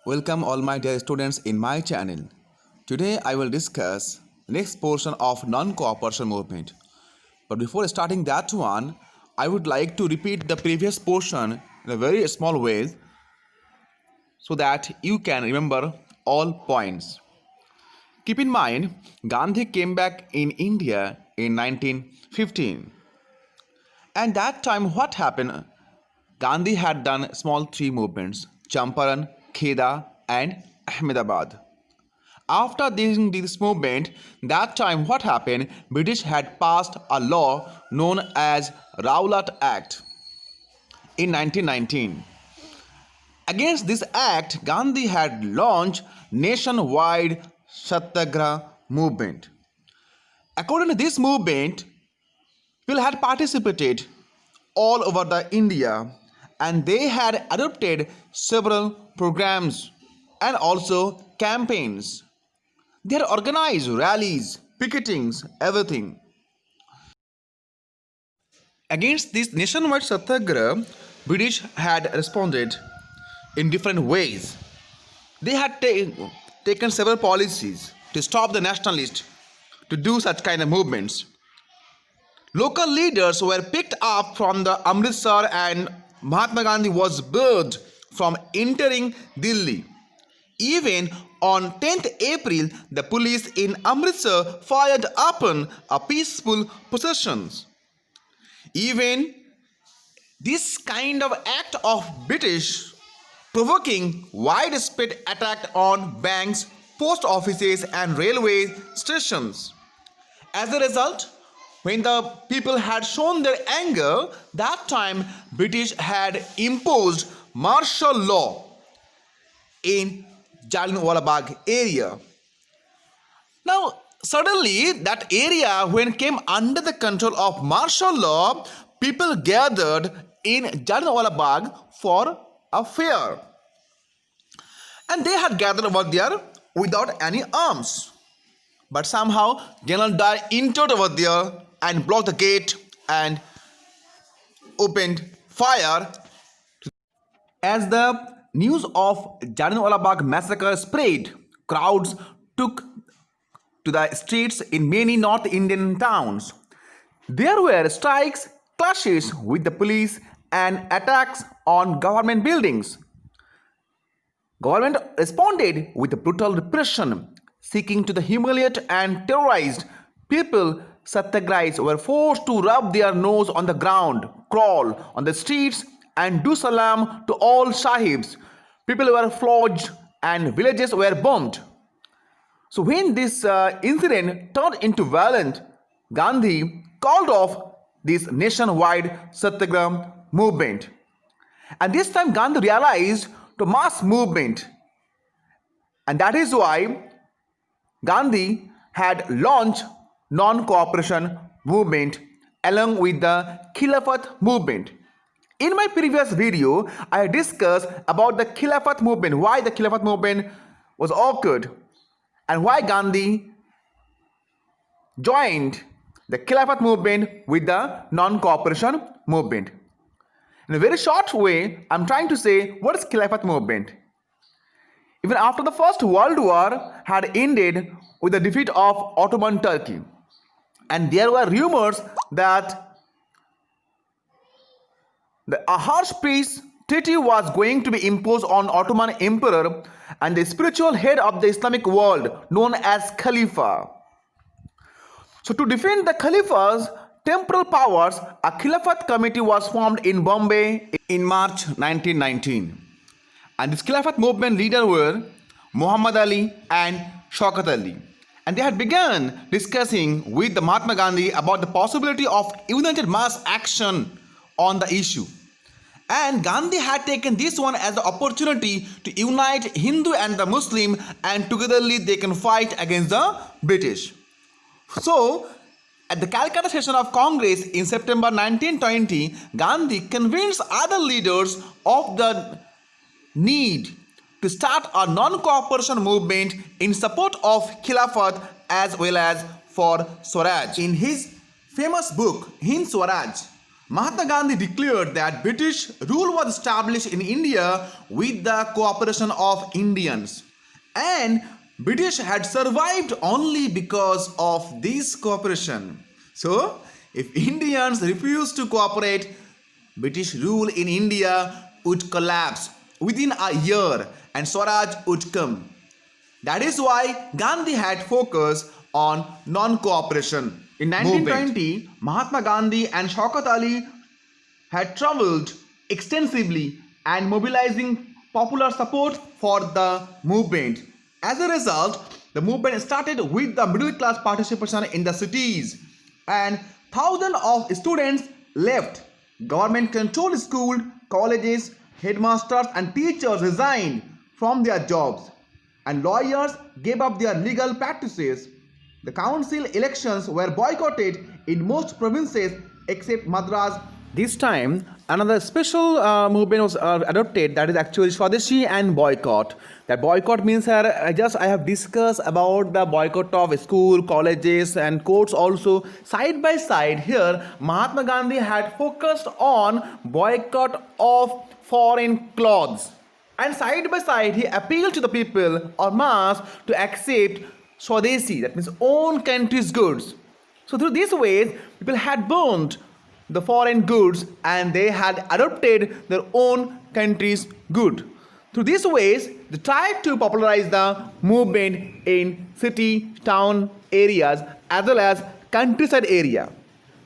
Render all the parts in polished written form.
Welcome all my dear students in my channel. Today I will discuss the next portion of non-cooperation movement. But before starting that one, I would like to repeat the previous portion in a very small way so that you can remember all points. Keep in mind, Gandhi came back in India in 1915. And that time what happened? Gandhi had done small three movements: Champaran, Kheda and Ahmedabad. After this movement, that time what happened? British had passed a law known as Rowlatt Act in 1919. Against this act, Gandhi had launched nationwide Satyagraha movement. According to this movement, people had participated all over the India, and they had adopted several programs and also campaigns. They had organized rallies, picketings, everything. Against this nationwide Satyagraha, British had responded in different ways. They had taken several policies to stop the nationalists to do such kind of movements. Local leaders were picked up from the Amritsar and Mahatma Gandhi was barred from entering Delhi. Even on 10th April, the police in Amritsar fired upon a peaceful processions. Even this kind of act of British provoking widespread attack on banks, post offices and railway stations. As a result, when the people had shown their anger, that time British had imposed martial law in Jallianwala Bagh area. Now, suddenly that area when came under the control of martial law, people gathered in Jallianwala Bagh for a fair. And they had gathered over there without any arms. But somehow General Dyer entered over there and blocked the gate and opened fire. As the news of Jallianwala Bagh massacre spread, crowds took to the streets in many North Indian towns. There were strikes, clashes with the police and attacks on government buildings. Government responded with brutal repression, seeking to humiliate and terrorize people. Satyagrahis were forced to rub their nose on the ground, crawl on the streets and do salam to all sahibs. People were flogged and villages were bombed. So when this incident turned into violence, Gandhi called off this nationwide Satyagraha movement. And this time Gandhi realized the mass movement. And that is why Gandhi had launched non-cooperation movement along with the Khilafat movement. In my previous video, I discussed about the Khilafat movement, why the Khilafat movement was occurred and why Gandhi joined the Khilafat movement with the non-cooperation movement. In a very short way, I am trying to say what is Khilafat movement. Even after the First World War had ended with the defeat of Ottoman Turkey, and there were rumors that a harsh peace treaty was going to be imposed on Ottoman Emperor and the spiritual head of the Islamic world known as Khalifa. So to defend the Khalifa's temporal powers, a Khilafat committee was formed in Bombay in March 1919. And this Khilafat movement leaders were Muhammad Ali and Shaukat Ali. And they had begun discussing with the Mahatma Gandhi about the possibility of united mass action on the issue. And Gandhi had taken this one as the opportunity to unite Hindu and the Muslim, and togetherly they can fight against the British. So, at the Calcutta session of Congress in September 1920, Gandhi convinced other leaders of the need to start a non-cooperation movement in support of Khilafat as well as for Swaraj. In his famous book, Hind Swaraj, Mahatma Gandhi declared that British rule was established in India with the cooperation of Indians, and British had survived only because of this cooperation. So, if Indians refused to cooperate, British rule in India would collapse within a year and Swaraj would come. That is why Gandhi had focus on non-cooperation. In 1920, Mahatma Gandhi and Shaukat Ali had traveled extensively and mobilizing popular support for the movement. As a result, the movement started with the middle class participation in the cities, and thousands of students left. Government controlled schools, colleges, headmasters and teachers resigned from their jobs, and lawyers gave up their legal practices. The council elections were boycotted in most provinces except Madras. This time, another special movement was adopted, that is actually Swadeshi and boycott. That boycott means I have discussed about the boycott of school, colleges and courts also. Side by side here, Mahatma Gandhi had focused on boycott of foreign clothes. And side by side, he appealed to the people or mass to accept Swadeshi, that means own country's goods. So through these ways, people had burned the foreign goods and they had adopted their own country's good. Through these ways, they tried to popularize the movement in city, town areas as well as countryside area.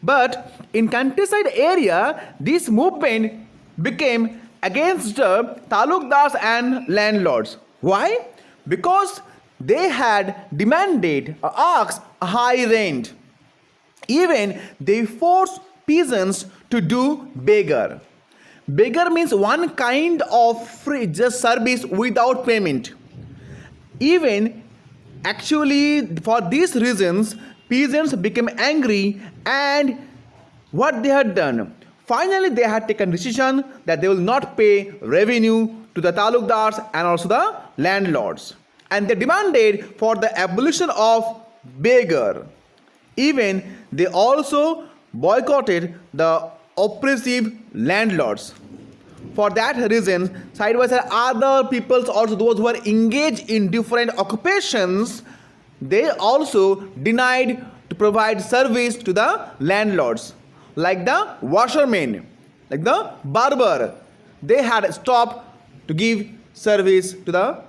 But in countryside area, this movement became against the talukdars and landlords. Why? Because they had demanded or asked a high rent. Even they forced peasants to do beggar. Beggar means one kind of free just service without payment. Even actually for these reasons, peasants became angry, and what they had done? Finally, they had taken decision that they will not pay revenue to the talukdars and also the landlords. And they demanded for the abolition of beggar. Even they also boycotted the oppressive landlords. For that reason, side by side, other peoples also, those who were engaged in different occupations, they also denied to provide service to the landlords. Like the washermen, like the barber, they had stopped to give service to the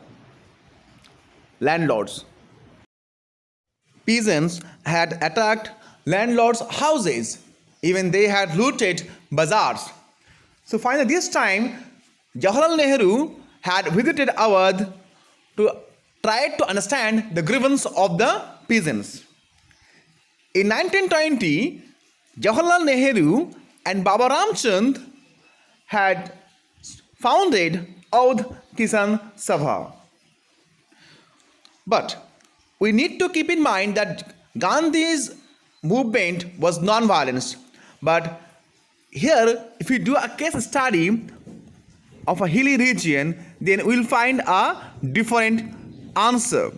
landlords. Peasants had attacked landlords' houses. Even they had looted bazaars. So finally this time, Jawaharlal Nehru had visited Awadh to try to understand the grievance of the peasants. In 1920, Jawaharlal Nehru and Baba Ramchand had founded Awadh Kisan Sabha. But we need to keep in mind that Gandhi's movement was non-violence. But here, if we do a case study of a hilly region, then we will find a different answer.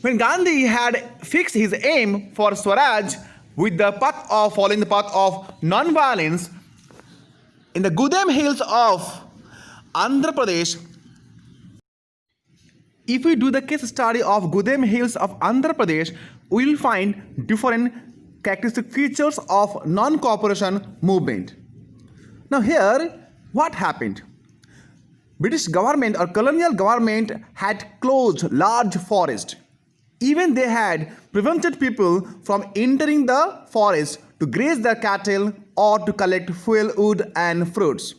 When Gandhi had fixed his aim for Swaraj with the path of following the path of non-violence, in the Gudem hills of Andhra Pradesh, if we do the case study of Gudem hills of Andhra Pradesh, we will find different characteristic features of non-cooperation movement. Now here, what happened? British government or colonial government had closed large forest. Even they had prevented people from entering the forest to graze their cattle or to collect fuel wood and fruits.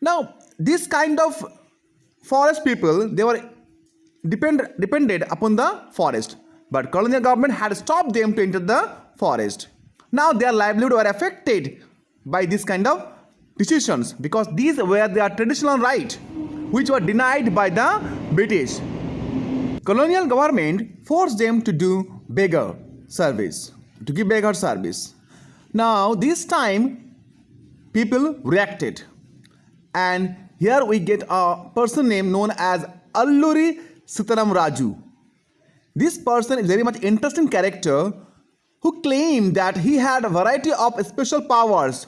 Now, this kind of forest people, they were depended upon the forest, but colonial government had stopped them to enter the forest. Now their livelihood were affected by this kind of decisions because these were their traditional rights which were denied by the British. Colonial government forced them to do beggar service, to give beggar service. Now this time people reacted, and here we get a person name known as Alluri Sitaram Raju. This person is very much interesting character who claimed that he had a variety of special powers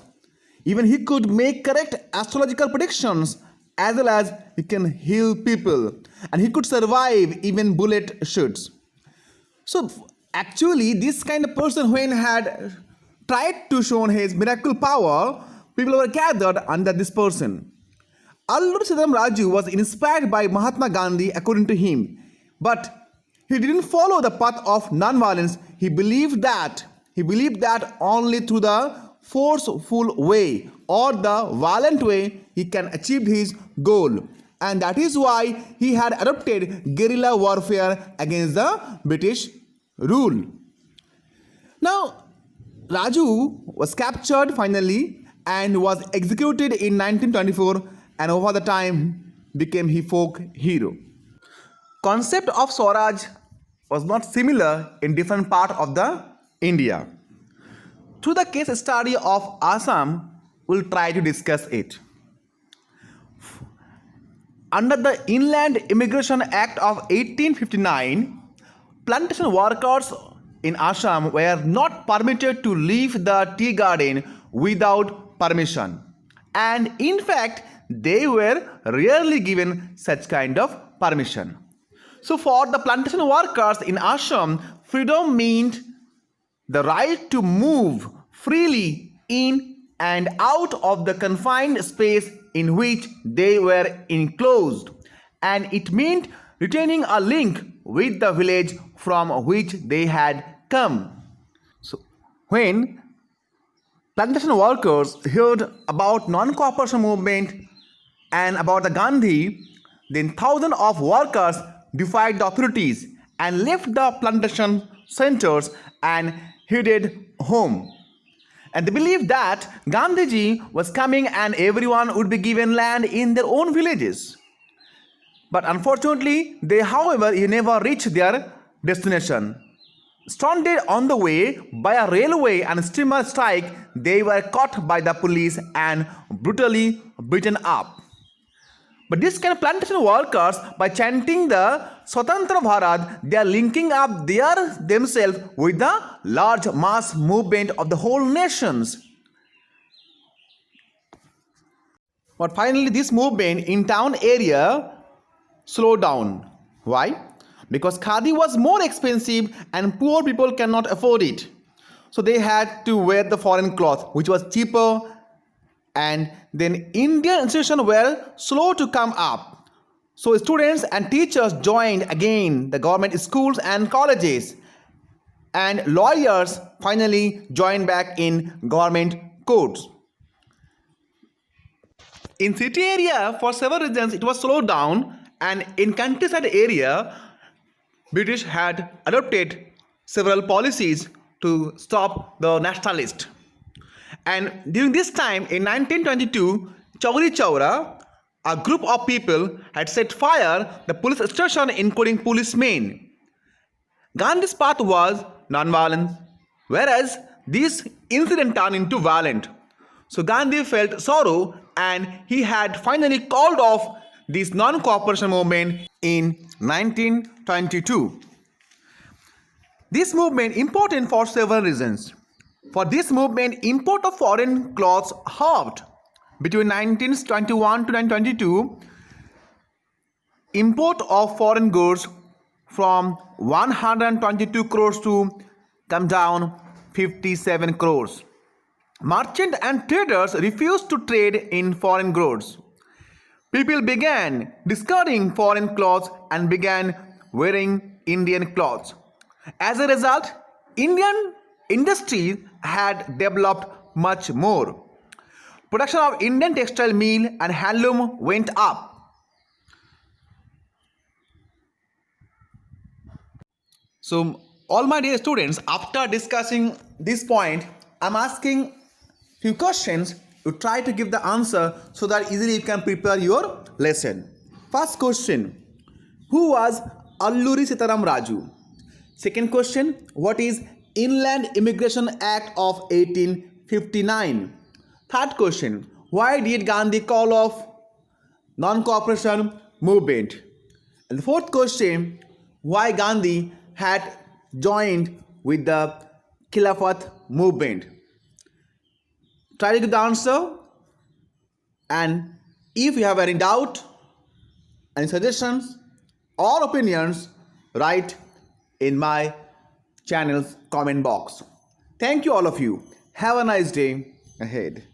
Even he could make correct astrological predictions as well as he can heal people. And he could survive even bullet shots. So actually, this kind of person when had tried to show his miracle power, people were gathered under this person. Alluri Sitaram Raju was inspired by Mahatma Gandhi according to him, but he didn't follow the path of non-violence. He believed that only through the forceful way or the violent way he can achieve his goal, and that is why he had adopted guerrilla warfare against the British rule. Now, Raju was captured finally and was executed in 1924, and over the time became a folk hero. Concept of Swaraj was not similar in different part of the India. Through the case study of Assam, we'll try to discuss it. Under the Inland Immigration Act of 1859, plantation workers in Assam were not permitted to leave the tea garden without permission, and in fact they were rarely given such kind of permission. So for the plantation workers in Assam, freedom meant the right to move freely in and out of the confined space in which they were enclosed, and it meant retaining a link with the village from which they had come. So when plantation workers heard about non-cooperation movement and about the Gandhi, then thousands of workers defied the authorities and left the plantation centers and headed home. And they believed that Gandhiji was coming and everyone would be given land in their own villages. But unfortunately, they, however, never reached their destination. Stranded on the way by a railway and steamer strike, they were caught by the police and brutally beaten up. But these kind of plantation workers, by chanting the Swatantra Bharat, they are linking up themselves with the large mass movement of the whole nations. But finally, this movement in town area slowed down. Why? Because khadi was more expensive and poor people cannot afford it. So they had to wear the foreign cloth, which was cheaper, and then Indian institutions were slow to come up. So students and teachers joined again the government schools and colleges, and lawyers finally joined back in government courts. In city area, for several reasons, it was slowed down, and in countryside area, British had adopted several policies to stop the nationalists. And during this time, in 1922, Chauri Chaura, a group of people had set fire the police station, including policemen. Gandhi's path was non-violence, whereas this incident turned into violent. So Gandhi felt sorrow, and he had finally called off this non-cooperation movement in 1922. This movement important for several reasons. For this movement, import of foreign clothes halved. Between 1921 to 1922, import of foreign goods from 122 crores to come down 57 crores. Merchants and traders refused to trade in foreign goods. People began discarding foreign clothes and began wearing Indian clothes. As a result, Indian industry had developed much more. Production of Indian textile mill and handloom went up. So, all my dear students, after discussing this point, I am asking few questions. You try to give the answer so that easily you can prepare your lesson. First question: who was Alluri Sitaram Raju? Second question: what is Inland Immigration Act of 1859? Third question: why did Gandhi call off non-cooperation movement? And the fourth question: why Gandhi had joined with the Khilafat movement? Try to give the answer And if you have any doubt, any suggestions or opinions, write in my channel's comment box. Thank you, all of you. Have a nice day ahead.